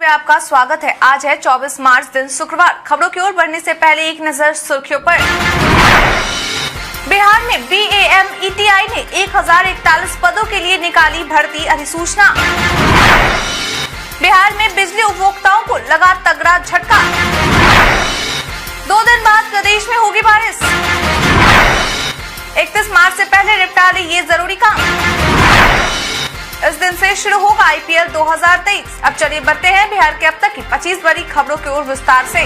में आपका स्वागत है। आज है 24 मार्च दिन शुक्रवार। खबरों की ओर बढ़ने से पहले एक नजर सुर्खियों पर। बिहार में BAMETI ने 1041 पदों के लिए निकाली भर्ती अधिसूचना। बिहार में बिजली उपभोक्ताओं को लगा तगड़ा झटका। 2 दिन बाद प्रदेश में होगी बारिश। 31 मार्च से पहले निपटा ले ये जरूरी काम। इस दिन से शुरू होगा IPL 2023। अब चलिए बढ़ते हैं बिहार के अब तक की 25 बड़ी खबरों की ओर विस्तार से।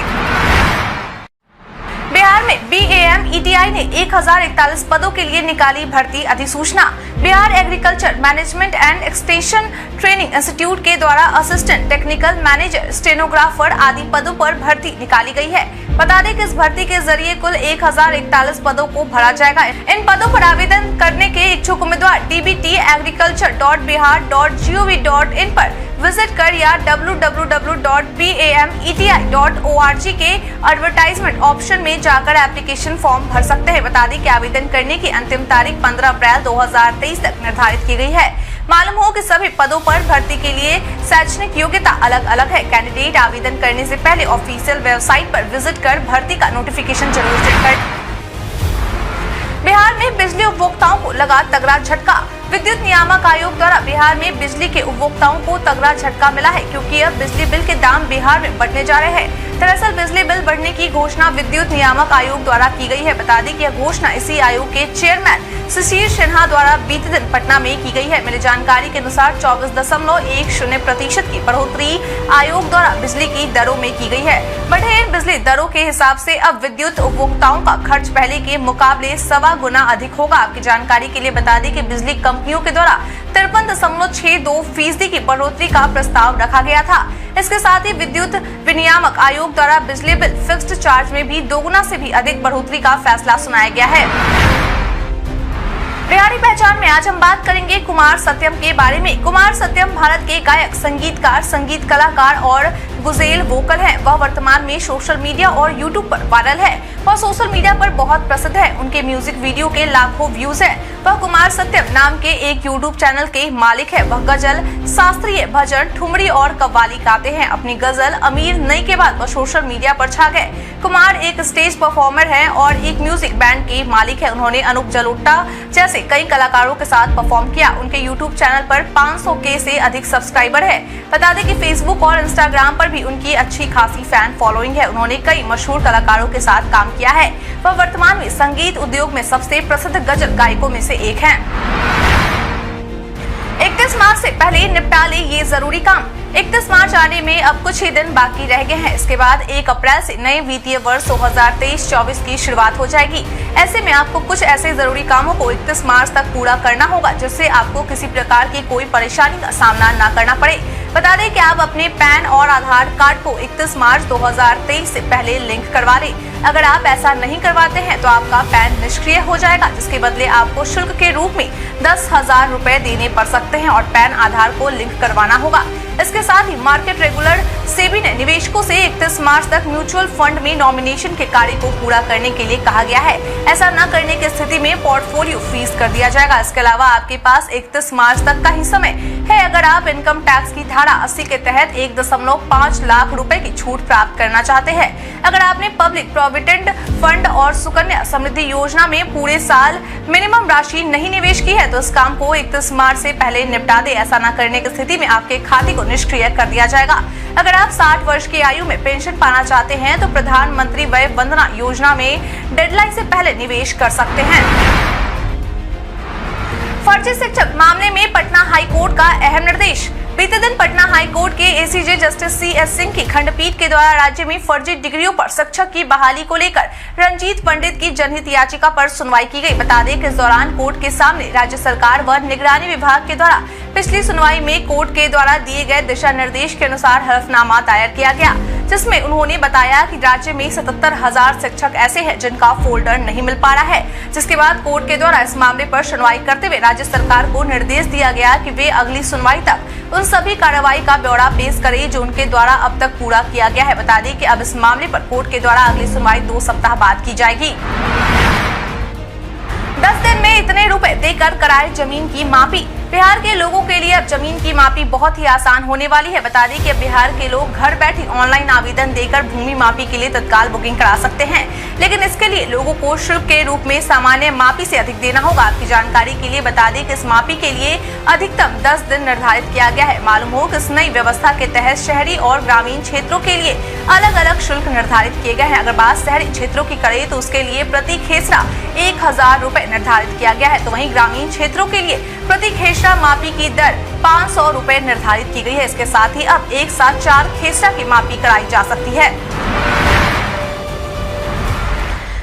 बिहार में BAMETI ने 1041 पदों के लिए निकाली भर्ती अधिसूचना। Bihar agriculture management and extension training institute के द्वारा असिस्टेंट टेक्निकल मैनेजर, स्टेनोग्राफर आदि पदों पर भर्ती निकाली गई है। बता दें कि इस भर्ती के जरिए कुल 1041 पदों को भरा जाएगा। इन पदों पर आवेदन करने के इच्छुक उम्मीदवार dbtagriculture.bihar.gov.in पर विजिट कर या www.bameti.org के एडवर्टाइजमेंट ऑप्शन में जाकर एप्लीकेशन फॉर्म भर सकते हैं। बता दें कि आवेदन करने की अंतिम तारीख 15 अप्रैल 2023 तक निर्धारित की गई है। मालूम हो कि सभी पदों पर भर्ती के लिए शैक्षणिक योग्यता अलग अलग है। कैंडिडेट आवेदन करने से पहले ऑफिशियल वेबसाइट पर विजिट कर भर्ती का नोटिफिकेशन जरूर चेक कर। बिहार में बिजली उपभोक्ताओं को लगा तगड़ा झटका। विद्युत नियामक आयोग द्वारा बिहार में बिजली के उपभोक्ताओं को तगड़ा झटका मिला है, क्योंकि अब बिजली बिल के दाम बिहार में बढ़ने जा रहे हैं। दरअसल बिजली बिल बढ़ने की घोषणा विद्युत नियामक आयोग द्वारा की गई है। बता दें कि यह घोषणा इसी आयोग के चेयरमैन शिशिर सिन्हा द्वारा बीते दिन पटना में की गई है। मिली जानकारी के अनुसार 24.10% की बढ़ोतरी आयोग द्वारा बिजली की दरों में की गई है। बढ़े इन बिजली दरों के हिसाब से अब विद्युत उपभोक्ताओं का खर्च पहले के मुकाबले 1.25 गुना अधिक होगा। आपकी जानकारी के लिए बता दें कि बिजली कंपनियों के द्वारा 53.62% की बढ़ोतरी का प्रस्ताव रखा गया था। इसके साथ ही विद्युत विनियामक आयोग द्वारा बिजली बिल फिक्स्ड चार्ज में भी 2 गुना से भी अधिक बढ़ोतरी का फैसला सुनाया गया है। बिहारी पहचान में आज हम बात करेंगे कुमार सत्यम के बारे में। कुमार सत्यम भारत के गायक, संगीतकार, संगीत कलाकार और गुजेल वोकल हैं। वह वर्तमान में सोशल मीडिया और यूट्यूब पर वायरल है। वह सोशल मीडिया पर बहुत प्रसिद्ध है। उनके म्यूजिक वीडियो के लाखों व्यूज हैं। वह कुमार सत्यम नाम के एक यूट्यूब चैनल के मालिक है। वह गजल, शास्त्रीय, भजन, ठुमरी और कव्वाली गाते हैं। अपनी गजल अमीर नई के बाद वह सोशल मीडिया पर छा गए। कुमार एक स्टेज परफॉर्मर है और एक म्यूजिक बैंड के मालिक है। उन्होंने अनूप जलोटा जैसे कई कलाकारों के साथ परफॉर्म किया। उनके यूट्यूब चैनल पर 500K से अधिक सब्सक्राइबर है। बता दें कि फेसबुक और इंस्टाग्राम पर भी उनकी अच्छी खासी फैन फॉलोइंग है। उन्होंने कई मशहूर कलाकारों के साथ काम किया है। वह वर्तमान में संगीत उद्योग में सबसे प्रसिद्ध गजल गायकों में से एक हैं। 31 मार्च से पहले निपटा ले ये जरूरी काम। 31 मार्च आने में अब कुछ ही दिन बाकी रह गए हैं। इसके बाद 1 अप्रैल से नए वित्तीय वर्ष 2023-24 की शुरुआत हो जाएगी। ऐसे में आपको कुछ ऐसे जरूरी कामों को 31 मार्च तक पूरा करना होगा, जिससे आपको किसी प्रकार की कोई परेशानी का सामना न करना पड़े। बता दें कि आप अपने पैन और आधार कार्ड को 31 मार्च 2023 से पहले लिंक करवा लें। अगर आप ऐसा नहीं करवाते हैं तो आपका पैन निष्क्रिय हो जाएगा, जिसके बदले आपको शुल्क के रूप में 10,000 रुपए देने पड़ सकते हैं और पैन आधार को लिंक करवाना होगा। इसके साथ ही मार्केट रेगुलर सेबी ने निवेशकों से 31 मार्च तक म्यूचुअल फंड में नॉमिनेशन के कार्य को पूरा करने के लिए कहा गया है। ऐसा न करने की स्थिति में पोर्टफोलियो फ्रीज कर दिया जाएगा। इसके अलावा आपके पास 31 मार्च तक का ही समय है। अगर आप इनकम टैक्स की धारा 80 के तहत 1.5 लाख रुपए की छूट प्राप्त करना चाहते हैं, अगर आपने पब्लिक प्रोविडेंट फंड और सुकन्या समृद्धि योजना में पूरे साल मिनिमम राशि नहीं निवेश की है, तो इस काम को 31 मार्च से पहले निपटा दे। ऐसा न करने की स्थिति में आपके खाते को निष्क्रिय कर दिया जाएगा। अगर आप 60 वर्ष की आयु में पेंशन पाना चाहते हैं तो प्रधानमंत्री वय वंदना योजना में डेडलाइन से पहले निवेश कर सकते हैं। फर्जी शिक्षक मामले में पटना हाई कोर्ट का अहम निर्देश। बीते दिन पटना हाई कोर्ट के ACJ जस्टिस CS सिंह की खंडपीठ के द्वारा राज्य में फर्जी डिग्रियों पर शिक्षक की बहाली को लेकर रंजीत पंडित की जनहित याचिका पर सुनवाई की गई। बता दें कि इस दौरान कोर्ट के सामने राज्य सरकार व निगरानी विभाग के द्वारा पिछली सुनवाई में कोर्ट के द्वारा दिए गए दिशा निर्देश के अनुसार हलफनामा दायर किया गया, जिसमें उन्होंने बताया कि राज्य में 77,000 शिक्षक ऐसे हैं जिनका फोल्डर नहीं मिल पा रहा है। जिसके बाद कोर्ट के द्वारा इस मामले पर सुनवाई करते हुए राज्य सरकार को निर्देश दिया गया कि वे अगली सुनवाई तक उन सभी कार्रवाई का ब्यौरा पेश करें जो उनके द्वारा अब तक पूरा किया गया है। बता दें कि अब इस मामले पर कोर्ट के द्वारा अगली सुनवाई 2 सप्ताह बाद की जाएगी। 10 दिन में इतने रुपए देकर कराए जमीन की मापी। बिहार के लोगों के लिए अब जमीन की मापी बहुत ही आसान होने वाली है। बता दें कि अब बिहार के लोग घर बैठे ऑनलाइन आवेदन देकर भूमि मापी के लिए तत्काल बुकिंग करा सकते हैं, लेकिन इसके लिए लोगों को शुल्क के रूप में सामान्य मापी से अधिक देना होगा। आपकी जानकारी के लिए बता दें कि इस मापी के लिए अधिकतम 10 दिन निर्धारित किया गया है। मालूम हो कि इस नई व्यवस्था के तहत शहरी और ग्रामीण क्षेत्रों के लिए अलग अलग शुल्क निर्धारित किए गए हैं। अगर बात शहरी क्षेत्रों की करें तो उसके लिए प्रति खेसरा 1000 रुपए निर्धारित किया गया है, तो वहीं ग्रामीण क्षेत्रों के लिए प्रति खेसरा मापी की दर 500 रुपए निर्धारित की गई है। इसके साथ ही अब एक साथ 4 खेसरा की मापी कराई जा सकती है।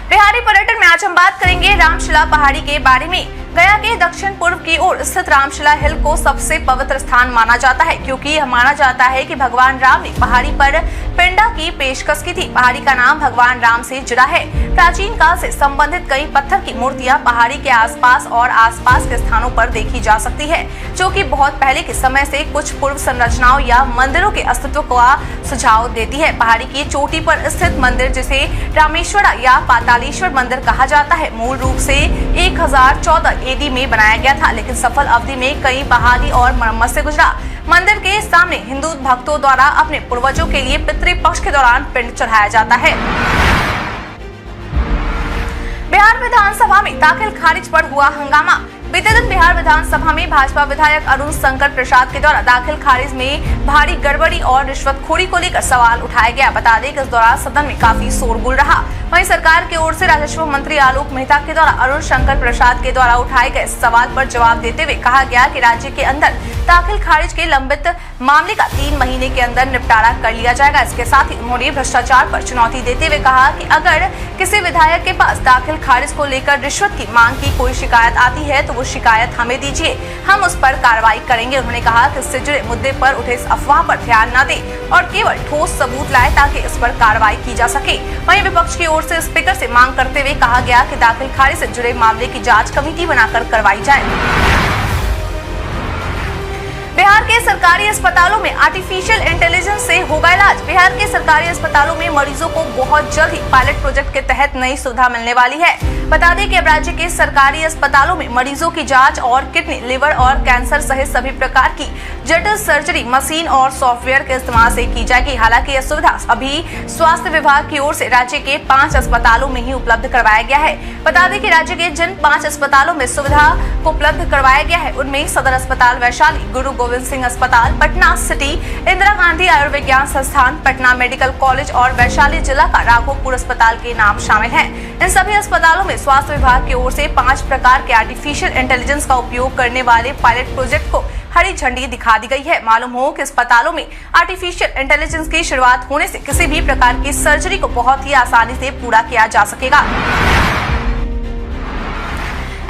बिहारी पर्यटन में आज हम बात करेंगे रामशिला पहाड़ी के बारे में। गया के दक्षिण पूर्व की ओर स्थित रामशिला हिल को सबसे पवित्र स्थान माना जाता है, क्योंकि यह माना जाता है कि भगवान राम ने पहाड़ी पर पिंडा की पेशकश की थी। पहाड़ी का नाम भगवान राम से जुड़ा है। प्राचीन काल से संबंधित कई पत्थर की मूर्तियां पहाड़ी के आसपास और आसपास के स्थानों पर देखी जा सकती है, जो कि बहुत पहले के समय से कुछ पूर्व संरचनाओं या मंदिरों के अस्तित्व का सुझाव देती है। पहाड़ी की चोटी पर स्थित मंदिर, जिसे रामेश्वरा या पातालेश्वर मंदिर कहा जाता है, मूल रूप से 1014 AD में बनाया गया था, लेकिन सफल अवधि में कई बहाली और मरम्मत से गुजरा। मंदिर के सामने हिंदू भक्तों द्वारा अपने पूर्वजों के लिए पितृपक्ष के दौरान पिंड चढ़ाया जाता है। बिहार विधानसभा में दाखिल खारिज पर हुआ हंगामा। बीते दिन बिहार विधानसभा में भाजपा विधायक अरुण शंकर प्रसाद के द्वारा दाखिल खारिज में भारी गड़बड़ी और रिश्वतखोरी को लेकर सवाल उठाया गया। बता दें कि इस दौरान सदन में काफी शोरगुल रहा। वहीं सरकार की ओर से राजस्व मंत्री आलोक मेहता के द्वारा अरुण शंकर प्रसाद के द्वारा उठाए गए सवाल पर जवाब देते हुए कहा गया कि राज्य के अंदर दाखिल खारिज के लंबित मामले का 3 महीने के अंदर निपटारा कर लिया जाएगा। इसके साथ ही उन्होंने भ्रष्टाचार पर चुनौती देते हुए कहा कि अगर किसी विधायक के पास दाखिल खारिज को लेकर रिश्वत की मांग की कोई शिकायत आती है तो वो शिकायत हमें दीजिए, हम उस पर कार्रवाई करेंगे। उन्होंने कहा कि इससे जुड़े मुद्दे पर उठे इस अफवाह पर ध्यान न दें और केवल ठोस सबूत लाए ताकि इस पर कार्रवाई की जा सके। वहीं विपक्ष की ओर से स्पीकर से मांग करते हुए कहा गया कि दाखिल खारिज से जुड़े मामले की जांच कमेटी बनाकर करवाई जाए। बिहार के सरकारी अस्पतालों में आर्टिफिशियल इंटेलिजेंस से होगा इलाज। बिहार के सरकारी अस्पतालों में मरीजों को बहुत जल्द ही पायलट प्रोजेक्ट के तहत नई सुविधा मिलने वाली है। बता दें कि अब राज्य के सरकारी अस्पतालों में मरीजों की जांच और किडनी, लिवर और कैंसर सहित सभी प्रकार की जटिल सर्जरी मशीन और सॉफ्टवेयर के इस्तेमाल से की जाएगी। हालांकि यह सुविधा अभी स्वास्थ्य विभाग की ओर से राज्य के 5 अस्पतालों में ही उपलब्ध करवाया गया है। बता दें कि राज्य के जिन 5 अस्पतालों में सुविधा को उपलब्ध करवाया गया है उनमें सदर अस्पताल वैशाली, गुरु गोविंद सिंह अस्पताल पटना सिटी, इंदिरा गांधी आयुर्विज्ञान संस्थान पटना मेडिकल कॉलेज और वैशाली जिला का राघोपुर अस्पताल के नाम शामिल हैं। इन सभी अस्पतालों में स्वास्थ्य विभाग की ओर से 5 प्रकार के आर्टिफिशियल इंटेलिजेंस का उपयोग करने वाले पायलट प्रोजेक्ट को हरी झंडी दिखा दी गई है। मालूम हो कि अस्पतालों में आर्टिफिशियल इंटेलिजेंस की शुरुआत होने से किसी भी प्रकार की सर्जरी को बहुत ही आसानी से पूरा किया जा सकेगा।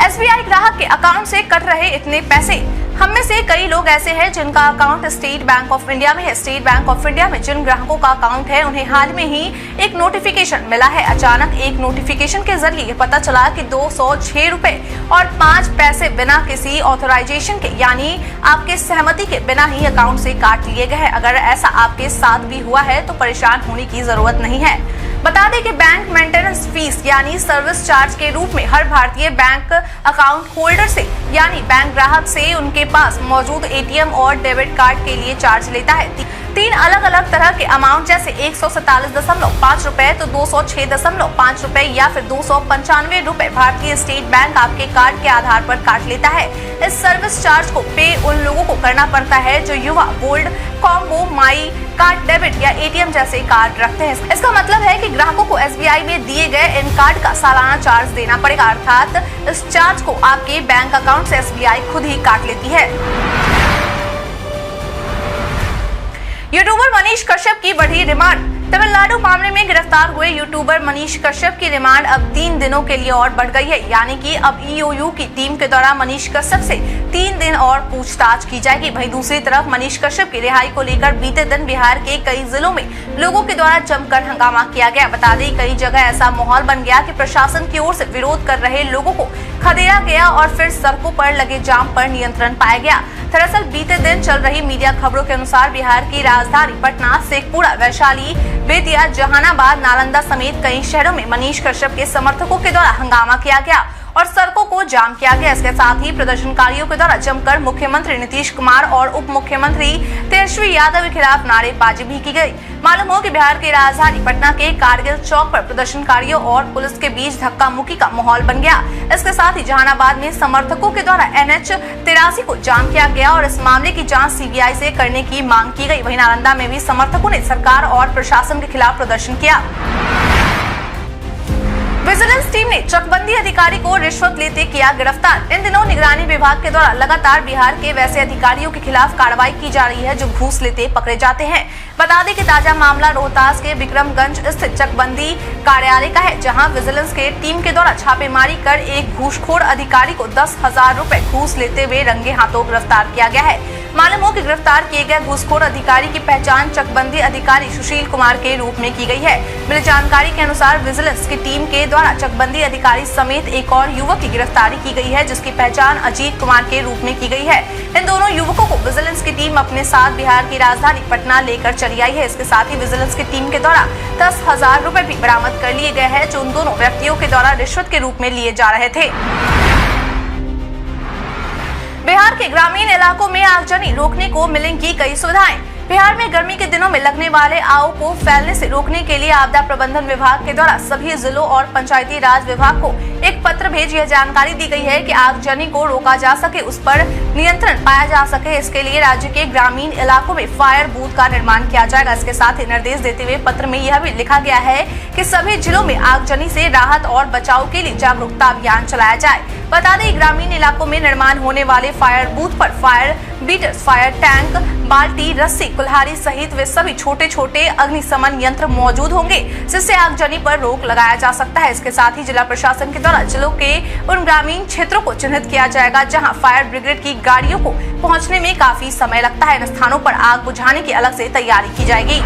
SBI ग्राहक के अकाउंट से कट रहे इतने पैसे। हम में से कई लोग ऐसे हैं जिनका account state bank of India में है। स्टेट बैंक ऑफ इंडिया में जिन ग्राहकों का अकाउंट है उन्हें हाल में ही एक नोटिफिकेशन मिला है। अचानक एक नोटिफिकेशन के जरिए पता चला कि 206 रुपए और 5 पैसे बिना किसी ऑथराइजेशन के, यानी आपके सहमति के बिना ही अकाउंट से काट लिए गए हैं। अगर ऐसा आपके साथ भी हुआ है तो परेशान होने की जरूरत नहीं है। बता दें कि बैंक मेंटेनेंस फीस यानी सर्विस चार्ज के रूप में हर भारतीय बैंक अकाउंट होल्डर से यानी बैंक ग्राहक से उनके पास मौजूद ATM और डेबिट कार्ड के लिए चार्ज लेता है। 3 अलग अलग तरह के अमाउंट जैसे 147.5 रुपए तो 206.5 रुपए या फिर 295 रुपए भारतीय स्टेट बैंक आपके कार्ड के आधार पर काट लेता है। इस सर्विस चार्ज को पे उन लोगों को करना पड़ता है जो युवा, gold, combo, my card, debit या ATM जैसे कार्ड रखते हैं। इसका मतलब है कि ग्राहकों को SBI में दिए गए इन कार्ड का सालाना चार्ज देना पड़ेगा, अर्थात इस चार्ज को आपके बैंक अकाउंट से SBI खुद ही काट लेती है। यूट्यूबर मनीष कश्यप की बढ़ी रिमांड। तमिलनाडु मामले में गिरफ्तार हुए यूट्यूबर मनीष कश्यप की रिमांड अब 3 दिनों के लिए और बढ़ गई है, यानी कि अब EOU की टीम के द्वारा मनीष कश्यप से 3 दिन और पूछताछ की जाएगी। वहीं दूसरी तरफ मनीष कश्यप की रिहाई को लेकर बीते दिन बिहार के कई जिलों में लोगों के द्वारा जमकर हंगामा किया गया। बता दें कई जगह ऐसा माहौल बन गया कि प्रशासन की ओर से विरोध कर रहे लोगों को खदेड़ा गया और फिर सड़कों पर लगे जाम पर नियंत्रण पाया गया। दरअसल बीते दिन चल रही मीडिया खबरों के अनुसार बिहार की राजधानी पटना, शेखपुरा, वैशाली, बेतिया, जहानाबाद, नालंदा समेत कई शहरों में मनीष कश्यप के समर्थकों के द्वारा हंगामा किया गया और सड़कों को जाम किया गया। इसके साथ ही प्रदर्शनकारियों के द्वारा जमकर मुख्यमंत्री नीतीश कुमार और उप मुख्यमंत्री तेजस्वी यादव के खिलाफ नारेबाजी भी की गई। मालूम हो कि बिहार की राजधानी पटना के कारगिल चौक पर प्रदर्शनकारियों और पुलिस के बीच धक्का मुक्की का माहौल बन गया। इसके साथ ही जहानाबाद में समर्थकों के द्वारा NH 83 को जाम किया गया और इस मामले की जांच CBI से करने की मांग की गई। वहीं नालंदा में भी समर्थकों ने सरकार और प्रशासन के खिलाफ प्रदर्शन किया। विजिलेंस टीम ने चकबंदी अधिकारी को रिश्वत लेते किया गिरफ्तार। इन दिनों निगरानी विभाग के द्वारा लगातार बिहार के वैसे अधिकारियों के खिलाफ कार्रवाई की जा रही है जो घूस लेते पकड़े जाते हैं। बता दें कि ताजा मामला रोहतास के विक्रमगंज स्थित चकबंदी कार्यालय का है, जहां विजिलेंस के टीम के द्वारा छापेमारी कर एक घूसखोर अधिकारी को 10,000 रुपए घूस लेते हुए रंगे हाथों गिरफ्तार किया गया है। मालूम हो कि गिरफ्तार किए गए घूसखोर अधिकारी की पहचान चकबंदी अधिकारी सुशील कुमार के रूप में की गई है। मिली जानकारी के अनुसार विजिलेंस की टीम के द्वारा चकबंदी अधिकारी समेत एक और युवक की गिरफ्तारी की गई है, जिसकी पहचान अजीत कुमार के रूप में की गई है। इन दोनों युवकों को विजिलेंस की टीम अपने साथ बिहार की राजधानी पटना लेकर चली आई है। इसके साथ ही विजिलेंस की टीम के द्वारा 10,000 रुपए भी बरामद कर लिए गए हैं, जो उन दोनों व्यक्तियों के द्वारा रिश्वत के रूप में लिए जा रहे थे। बिहार के ग्रामीण इलाकों में आगजनी रोकने को मिलेंगी कई सुविधाएं। बिहार में गर्मी के दिनों में लगने वाले आओ को फैलने से रोकने के लिए आपदा प्रबंधन विभाग के द्वारा सभी जिलों और पंचायती राज विभाग को एक पत्र भेज यह जानकारी दी गई है कि आगजनी को रोका जा सके, उस पर नियंत्रण पाया जा सके। इसके लिए राज्य के ग्रामीण इलाकों में फायर बूथ का निर्माण किया जाएगा। इसके साथ ही निर्देश देते हुए पत्र में यह भी लिखा गया है कि सभी जिलों में आगजनी से राहत और बचाव के लिए जागरूकता अभियान चलाया जाए। बता दें ग्रामीण इलाकों में निर्माण होने वाले फायर बूथ पर फायर बीटर्स, फायर टैंक, बाल्टी, रस्सी, कुल्हाड़ी सहित वे सभी छोटे छोटे अग्निशमन यंत्र मौजूद होंगे, जिससे आगजनी पर रोक लगाया जा सकता है। इसके साथ ही जिला प्रशासन के द्वारा जिलों के उन ग्रामीण क्षेत्रों को चिन्हित किया जाएगा जहां फायर ब्रिगेड की गाड़ियों को पहुंचने में काफी समय लगता है। इन स्थानों पर आग बुझाने की अलग से तैयारी की जाएगी।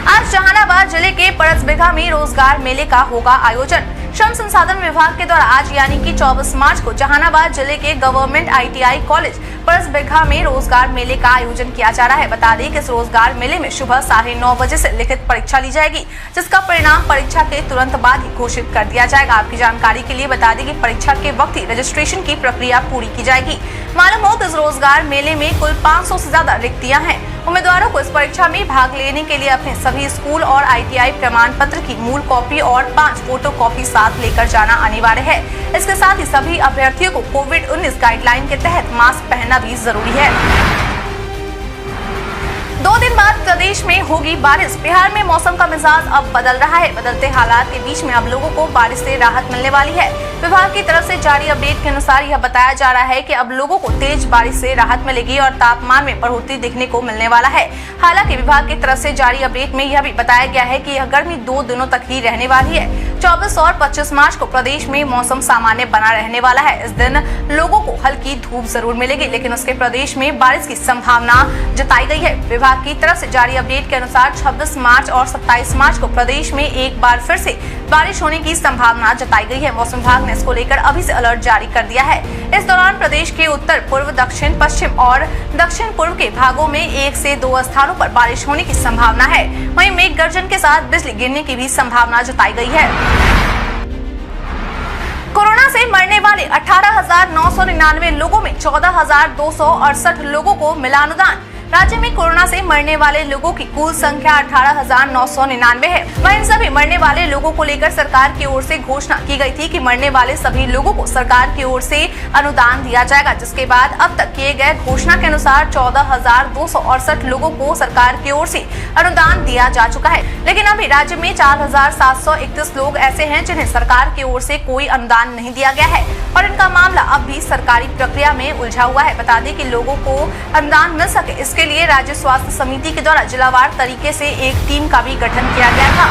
आज जहानाबाद जिले के परसबिघा में रोजगार मेले का होगा आयोजन। श्रम संसाधन विभाग के द्वारा आज यानी कि 24 मार्च को जहानाबाद जिले के गवर्नमेंट ITI कॉलेज परसबिघा में रोजगार मेले का आयोजन किया जा रहा है। बता दें कि इस रोजगार मेले में सुबह 9:30 बजे से लिखित परीक्षा ली जाएगी, जिसका परिणाम परीक्षा के तुरंत बाद ही घोषित कर दिया जाएगा। आपकी जानकारी के लिए बता दें कि परीक्षा के वक्त ही रजिस्ट्रेशन की प्रक्रिया पूरी की जाएगी। मालूम हो कि इस रोजगार मेले में कुल 500 से ज्यादा रिक्तियां हैं। उम्मीदवारों को इस परीक्षा में भाग लेने के लिए अपने सभी स्कूल और ITI प्रमाण पत्र की मूल कॉपी और 5 फोटो कॉपी साथ लेकर जाना अनिवार्य है। इसके साथ ही सभी अभ्यर्थियों को कोविड-19 गाइडलाइन के तहत मास्क पहनना भी जरूरी है। 2 दिन बाद प्रदेश में होगी बारिश। बिहार में मौसम का मिजाज अब बदल रहा है। बदलते हालात के बीच में अब लोगों को बारिश से राहत मिलने वाली है। विभाग की तरफ से जारी अपडेट के अनुसार यह बताया जा रहा है कि अब लोगों को तेज बारिश से राहत मिलेगी और तापमान में बढ़ोतरी देखने को मिलने वाला है। हालांकि विभाग की तरफ से जारी अपडेट में यह भी बताया गया है कि यह गर्मी 2 दिनों तक ही रहने वाली है। 24 और 25 मार्च को प्रदेश में मौसम सामान्य बना रहने वाला है। इस दिन लोगों को हल्की धूप जरूर मिलेगी, लेकिन उसके प्रदेश में बारिश की संभावना जताई गई है। विभाग की तरफ से जारी अपडेट के अनुसार 26 मार्च और 27 मार्च को प्रदेश में एक बार फिर से बारिश होने की संभावना जताई गई है। मौसम विभाग ने इसको लेकर अभी से अलर्ट जारी कर दिया है। इस दौरान प्रदेश के उत्तर पूर्व, दक्षिण पश्चिम और दक्षिण पूर्व के भागों में 1 से 2 स्थानों पर बारिश होने की संभावना है। वहीं मेघ गर्जन के साथ बिजली गिरने की भी संभावना जताई गई है। कोरोना से मरने वाले 18,999 लोगों में 14,268 लोगों को मिला अनुदान। राज्य में कोरोना से मरने वाले लोगों की कुल संख्या 18,999 है। वहीं इन सभी मरने वाले लोगों को लेकर सरकार की ओर से घोषणा की गई थी कि मरने वाले सभी लोगों को सरकार की ओर से अनुदान दिया जाएगा, जिसके बाद अब तक किए गए घोषणा के अनुसार 14,268 लोगों को सरकार की ओर से अनुदान दिया जा चुका है। लेकिन अभी राज्य में 4,731 लोग ऐसे हैं जिन्हें सरकार की ओर से कोई अनुदान नहीं दिया गया है और इनका मामला अब भी सरकारी प्रक्रिया में उलझा हुआ है। बता दें कि लोगों को अनुदान मिल सके, इसके लिए राज्य स्वास्थ्य समिति के द्वारा जिलावार तरीके से एक टीम का भी गठन किया गया था।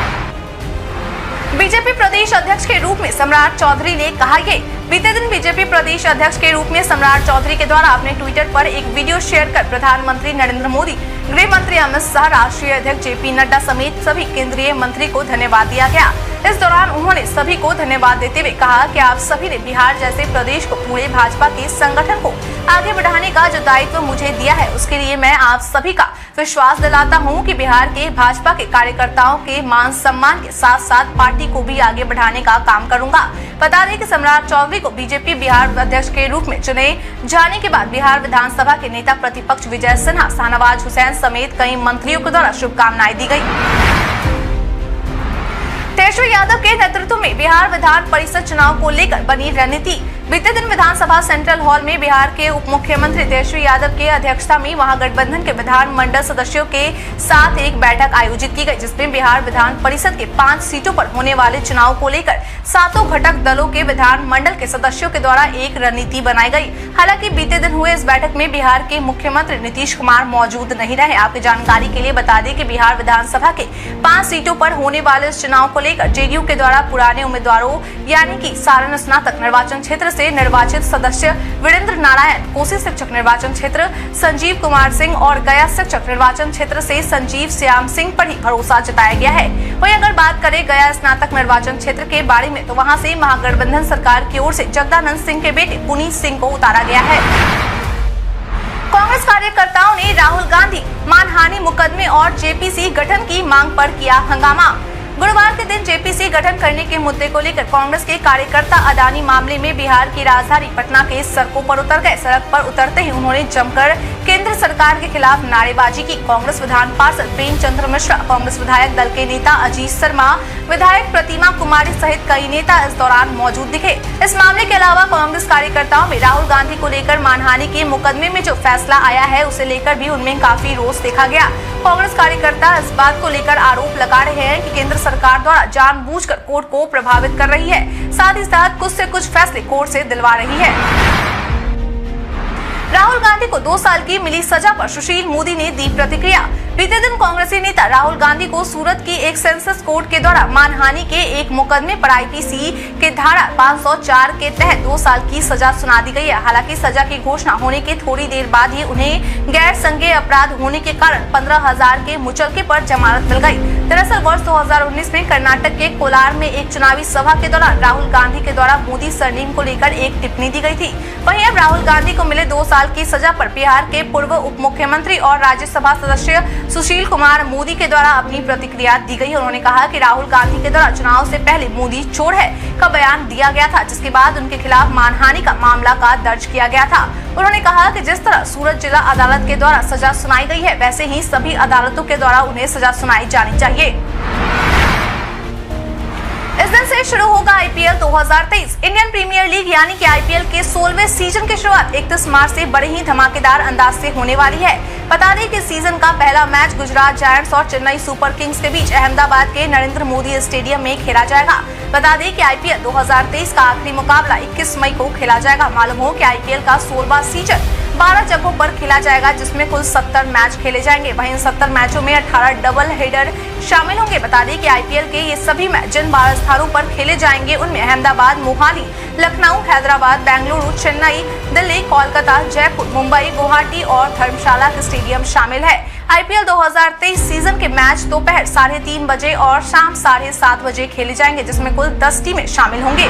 बीजेपी प्रदेश अध्यक्ष के रूप में सम्राट चौधरी ने कहा ये बीते दिन बीजेपी प्रदेश अध्यक्ष के रूप में सम्राट चौधरी के द्वारा अपने ट्विटर पर एक वीडियो शेयर कर प्रधानमंत्री नरेंद्र मोदी, गृह मंत्री अमित शाह, राष्ट्रीय अध्यक्ष जेपी नड्डा समेत सभी केंद्रीय मंत्री को धन्यवाद दिया गया। इस दौरान उन्होंने सभी को धन्यवाद देते हुए कहा कि आप सभी ने बिहार जैसे प्रदेश को पूरे भाजपा के संगठन को आगे बढ़ाने का जो दायित्व मुझे दिया है, उसके लिए मैं आप सभी का विश्वास दिलाता हूं कि बिहार के भाजपा के कार्यकर्ताओं के मान सम्मान के साथ साथ पार्टी को भी आगे बढ़ाने का काम करूंगा। बता दें कि सम्राट चौधरी को बीजेपी बिहार अध्यक्ष के रूप में चुने जाने के बाद बिहार विधानसभा के नेता प्रतिपक्ष विजय सिन्हा, शाहनवाज हुसैन समेत कई मंत्रियों के द्वारा शुभकामनाएं दी गयी। तेजस्वी यादव के नेतृत्व में बिहार विधान परिषद चुनाव को लेकर बनी रणनीति। बीते दिन विधानसभा सेंट्रल हॉल में बिहार के उप मुख्यमंत्री तेजस्वी यादव की अध्यक्षता में महागठबंधन के विधानमंडल सदस्यों के साथ एक बैठक आयोजित की गई, जिसमें बिहार विधान परिषद के 5 सीटों पर होने वाले चुनाव को लेकर 7 घटक दलों के विधानमंडल के सदस्यों के द्वारा एक रणनीति बनाई गई। हालांकि बीते दिन हुए इस बैठक में बिहार के मुख्यमंत्री नीतीश कुमार मौजूद नहीं रहे। आपकी जानकारी के लिए बता दें कि बिहार विधानसभा के 5 सीटों पर होने वाले इस चुनाव को लेकर जेडीयू के द्वारा पुराने उम्मीदवारों यानी कि सारण स्नातक निर्वाचन क्षेत्र से निर्वाचित सदस्य वीरेंद्र नारायण, कोसी शिक्षक निर्वाचन क्षेत्र संजीव कुमार सिंह और गया शिक्षक निर्वाचन क्षेत्र से संजीव श्याम सिंह पर ही भरोसा जताया गया है। वहीं अगर बात करें गया स्नातक निर्वाचन क्षेत्र के बारे में, तो वहां से महागठबंधन सरकार की ओर से जगदानंद सिंह के बेटे पुनीत सिंह को उतारा गया है। कांग्रेस कार्यकर्ताओं ने राहुल गांधी मानहानि मुकदमे और जेपीसी गठन की मांग पर किया हंगामा। गुरुवार के दिन जेपीसी गठन करने के मुद्दे को लेकर कांग्रेस के कार्यकर्ता अडानी मामले में बिहार की राजधानी पटना के सड़कों पर उतर गए। सड़क पर उतरते ही उन्होंने जमकर केंद्र सरकार के खिलाफ नारेबाजी की। कांग्रेस विधान पार्षद प्रेमचंद्र मिश्रा, कांग्रेस विधायक दल के नेता अजीत शर्मा, विधायक प्रतिमा कुमारी सहित कई नेता इस दौरान मौजूद दिखे। इस मामले के अलावा कांग्रेस कार्यकर्ताओं में राहुल गांधी को लेकर मानहानि के मुकदमे में जो फैसला आया है, उसे लेकर भी उनमें काफी रोष देखा गया। कांग्रेस कार्यकर्ता इस बात को लेकर आरोप लगा रहे हैं कि केंद्र सरकार द्वारा जानबूझकर कोर्ट को प्रभावित कर रही है, साथ ही साथ कुछ से कुछ फैसले कोर्ट से दिलवा रही है। राहुल गांधी को 2 साल की मिली सजा पर सुशील मोदी ने दी प्रतिक्रिया। बीते दिन कांग्रेसी नेता राहुल गांधी को सूरत की एक सेंसस कोर्ट के द्वारा मानहानि के एक मुकदमे पर आईपीसी के धारा 504 के तहत 2 साल की सजा सुना दी गई है। हालांकि सजा की घोषणा होने के थोड़ी देर बाद ही उन्हें गैर संज्ञेय अपराध होने के कारण 15,000 के मुचलके पर जमानत मिल गई। दरअसल वर्ष 2019 में कर्नाटक के कोलार में एक चुनावी सभा के दौरान राहुल गांधी के द्वारा मोदी सरनेम को लेकर एक टिप्पणी दी गई थी। वहीं अब राहुल गांधी को मिले 2 साल की सजा पर बिहार के पूर्व उप मुख्यमंत्री और राज्यसभा सदस्य सुशील कुमार मोदी के द्वारा अपनी प्रतिक्रिया दी गई। उन्होंने कहा कि राहुल गांधी के द्वारा चुनाव से पहले मोदी चोर है का बयान दिया गया था, जिसके बाद उनके खिलाफ मानहानि का मामला दर्ज किया गया था। उन्होंने कहा कि जिस तरह सूरत जिला अदालत के द्वारा सजा सुनाई गई है, वैसे ही सभी अदालतों के द्वारा उन्हें सजा सुनाई जानी चाहिए। इस दिन से शुरू होगा आईपीएल 2023। इंडियन प्रीमियर लीग यानी कि आईपीएल के 16वें सीजन की शुरुआत 31 मार्च से बड़े ही धमाकेदार अंदाज से होने वाली है। बता दें कि सीजन का पहला मैच गुजरात जायंट्स और चेन्नई सुपर किंग्स के बीच अहमदाबाद के नरेंद्र मोदी स्टेडियम में खेला जाएगा। बता दें कि आईपीएल 2023 का आखिरी मुकाबला 21 मई को खेला जाएगा। मालूम हो कि आईपीएल का 16वां सीजन 12 जगहों पर खेला जाएगा, जिसमें कुल 70 मैच खेले जाएंगे। वहीं 70 मैचों में 18 डबल हेडर शामिल होंगे। बता दें कि आईपीएल के ये सभी मैच जिन 12 स्थानों पर खेले जाएंगे, उनमें अहमदाबाद, मोहाली, लखनऊ, हैदराबाद, बेंगलुरु, चेन्नई, दिल्ली, कोलकाता, जयपुर, मुंबई, गुवाहाटी और धर्मशाला के स्टेडियम शामिल है। आईपीएल 2023 सीजन के मैच दोपहर 3:30 बजे और शाम 7:30 बजे खेले जाएंगे, जिसमें कुल 10 टीमें शामिल होंगी।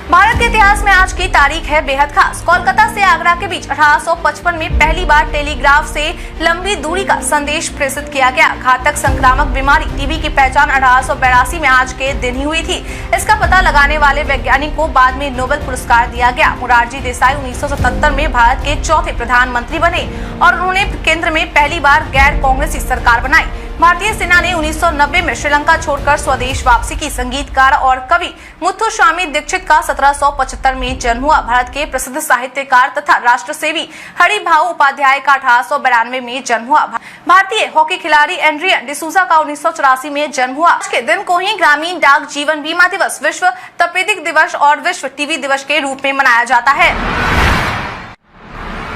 भारत के इतिहास में आज की तारीख है बेहद खास। कोलकाता से आगरा के बीच 1855 में पहली बार टेलीग्राफ से लंबी दूरी का संदेश प्रेषित किया गया। घातक संक्रामक बीमारी टीबी की पहचान 1882 में आज के दिन ही हुई थी। इसका पता लगाने वाले वैज्ञानिक को बाद में नोबेल पुरस्कार दिया गया। मोरारजी देसाई 1977 में भारत के चौथे प्रधानमंत्री बने और उन्होंने केंद्र में पहली बार गैर कांग्रेसी सरकार बनाई। भारतीय सेना ने 1990 में श्रीलंका छोड़कर स्वदेश वापसी की। संगीतकार और कवि मुथुस्वामी दीक्षित का 1775 में जन्म हुआ। भारत के प्रसिद्ध साहित्यकार तथा राष्ट्र सेवी हरिभाऊ उपाध्याय का 1892 में जन्म हुआ। भारतीय हॉकी खिलाड़ी एंड्रियन डिसूजा का 1984 में जन्म हुआ। आज के दिन को ही ग्रामीण डाक जीवन बीमा दिवस, विश्व तपेदिक दिवस और विश्व टीबी दिवस के रूप में मनाया जाता है।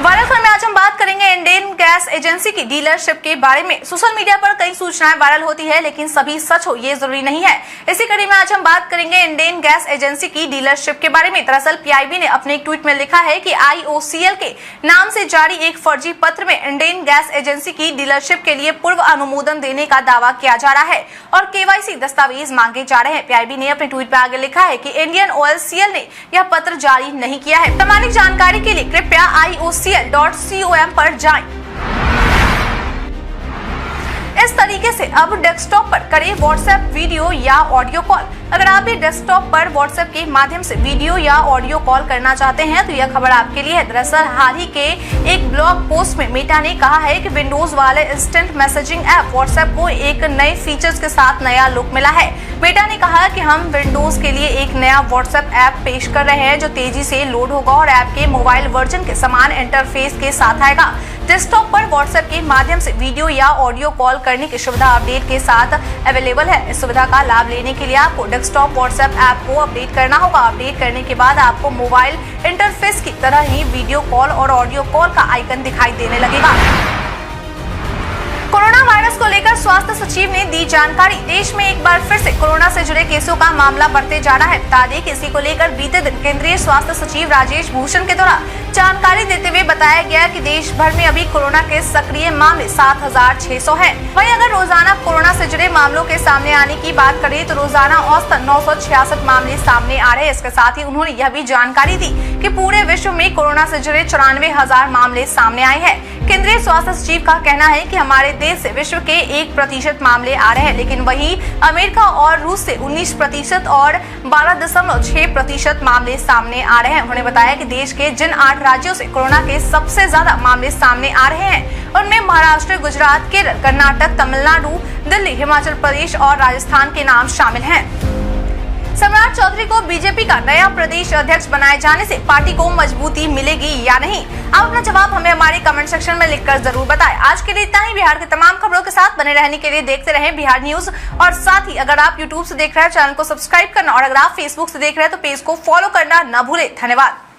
वायरल खबर में आज हम बात करेंगे इंडियन गैस एजेंसी की डीलरशिप के बारे में। सोशल मीडिया पर कई सूचनाएं वायरल होती है, लेकिन सभी सच हो ये जरूरी नहीं है। इसी कड़ी में आज हम बात करेंगे इंडियन गैस एजेंसी की डीलरशिप के बारे में। दरअसल पीआईबी ने अपने एक ट्वीट में लिखा है कि IOCL के नाम से जारी एक फर्जी पत्र में इंडियन गैस एजेंसी की डीलरशिप के लिए पूर्व अनुमोदन देने का दावा किया जा रहा है और KYC दस्तावेज मांगे जा रहे हैं। पीआईबी ने अपने ट्वीट में आगे लिखा है कि इंडियन OLCL ने यह पत्र जारी नहीं किया है। प्रामाणिक जानकारी के लिए कृपया IOCL.com पर जाएं। इस तरीके से अब डेस्कटॉप पर करें व्हाट्सएप वीडियो या ऑडियो कॉल। अगर आप भी डेस्कटॉप पर व्हाट्सएप के माध्यम से वीडियो या ऑडियो कॉल करना चाहते हैं तो यह खबर आपके लिए है। दरअसल हाल ही के एक ब्लॉग पोस्ट में मेटा ने कहा है कि विंडोज वाले इंस्टेंट मैसेजिंग ऐप व्हाट्सएप को एक नए फीचर्स के साथ नया लुक मिला है। मेटा ने कहा कि हम विंडोज के लिए एक नया व्हाट्सएप ऐप पेश कर रहे हैं जो तेजी से लोड होगा और ऐप के मोबाइल वर्जन के समान इंटरफेस के साथ आएगा। डेस्कटॉप पर व्हाट्सएप के माध्यम से वीडियो या ऑडियो कॉल करने की सुविधा अपडेट के साथ अवेलेबल है। इस सुविधा का लाभ लेने के लिए आपको डेस्कटॉप व्हाट्सएप ऐप को अपडेट करना होगा। अपडेट करने के बाद आपको मोबाइल इंटरफेस की तरह ही वीडियो कॉल और ऑडियो कॉल का आइकन दिखाई देने लगेगा। कोरोना वायरस को लेकर स्वास्थ्य सचिव ने दी जानकारी। देश में एक बार फिर से कोरोना से जुड़े केसों का मामला बढ़ते जा रहा है। बता दें कि इसी को लेकर बीते दिन केंद्रीय स्वास्थ्य सचिव राजेश भूषण के द्वारा जानकारी देते हुए बताया गया कि देश भर में अभी कोरोना के सक्रिय मामले 7,600 हैं। वहीं अगर रोजाना कोरोना से जुड़े मामलों के सामने आने की बात करें तो रोजाना औसतन 966 मामले सामने आ रहे हैं। इसके साथ ही उन्होंने यह भी जानकारी दी कि पूरे विश्व में कोरोना से जुड़े 94,000 मामले सामने आए हैं। केंद्रीय स्वास्थ्य सचिव का कहना है कि हमारे देश से विश्व के 1% मामले आ रहे हैं, लेकिन वहीं अमेरिका और रूस से 19% और 12.6% मामले सामने आ रहे हैं। उन्होंने बताया कि देश के जिन 8 राज्यों से कोरोना के सबसे ज्यादा मामले सामने आ रहे हैं उनमें महाराष्ट्र, गुजरात, केरल, कर्नाटक, तमिलनाडु, दिल्ली, हिमाचल प्रदेश और राजस्थान के नाम शामिल हैं। सम्राट चौधरी को बीजेपी का नया प्रदेश अध्यक्ष बनाए जाने से पार्टी को मजबूती मिलेगी या नहीं? आप अपना जवाब हमें हमारे कमेंट सेक्शन में लिखकर जरूर बताएं। आज के लिए इतना ही। बिहार के तमाम खबरों के साथ बने रहने के लिए देखते रहें बिहार न्यूज। और साथ ही अगर आप यूट्यूब से देख रहे हैं चैनल को सब्सक्राइब करना और अगर आप फेसबुक से देख रहे हैं तो पेज को फॉलो करना न भूलें। धन्यवाद।